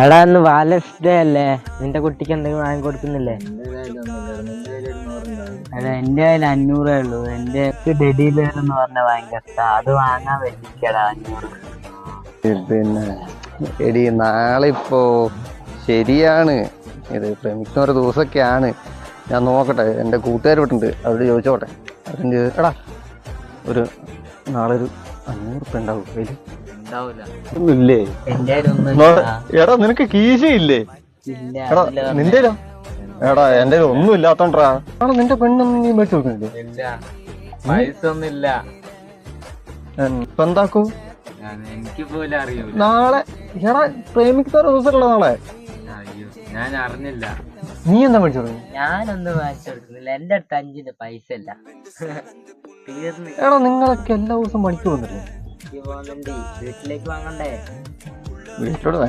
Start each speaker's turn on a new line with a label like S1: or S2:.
S1: എടാ ഇന്ന് വാലൻസ് ഡേ അല്ലേ, നിന്റെ കുട്ടിക്ക് എന്തെങ്കിലും വാങ്ങി കൊടുക്കുന്നില്ലേ?
S2: അതെ, എന്റെ കയ്യിൽ 500 ഉള്ളൂ. എന്റെ ഡെഡി ബെയർ എന്ന് പറഞ്ഞ ഭയങ്കര ഇഷ്ടാ. അത് വാങ്ങാൻ പറ്റിക്കടാ 500.
S3: പിന്നെ എടി നാളെ ഇപ്പോ ശരിയാണ്, ഇത് പ്രമിക്കുന്ന ഒരു ദിവസമൊക്കെയാണ്. ഞാൻ നോക്കട്ടെ, എൻ്റെ കൂട്ടുകാർ വിട്ടുണ്ട്, അവരോട് ചോദിച്ചോട്ടെ. അവരും എടാ ഒരു നാളെ ഒരു 500 ഉറുപ്പിക ഉണ്ടാവും കയ്യിൽ? ഒന്നുമില്ലേ? എടാ നിനക്ക് കീശയില്ലേ? എടാ നിന്റെ എടാ എന്റെ ഒന്നും ഇല്ലാത്തോണ്ടാ. ആണോ നിന്റെ പെണ്ണൊന്നും നീ മേടിച്ചു നോക്കുന്നില്ലേ?
S2: പൈസ ഒന്നുമില്ല.
S3: ഇപ്പൊ എന്താക്കൂ?
S2: എനിക്ക് പോലും അറിയൂല.
S3: നാളെ എടാ പ്രേമിക്കുന്ന ദിവസമുള്ള നാളെ.
S2: അയ്യോ, ഞാൻ അറിഞ്ഞില്ല.
S3: നീ എന്താ മേടിച്ചു കൊടുക്കുന്നത്?
S2: ഞാനൊന്നും വാങ്ങിച്ചു കൊടുക്കുന്നില്ല. എന്റെ അടുത്ത് 5 പൈസ ഇല്ല. തീർന്നു.
S3: എടാ നിങ്ങളൊക്കെ എല്ലാ ദിവസവും പണിക്ക് പോകുന്നില്ലേ?
S2: വീട്ടിലേക്ക് വാങ്ങണ്ടേ?
S3: വീട്ടിലോട്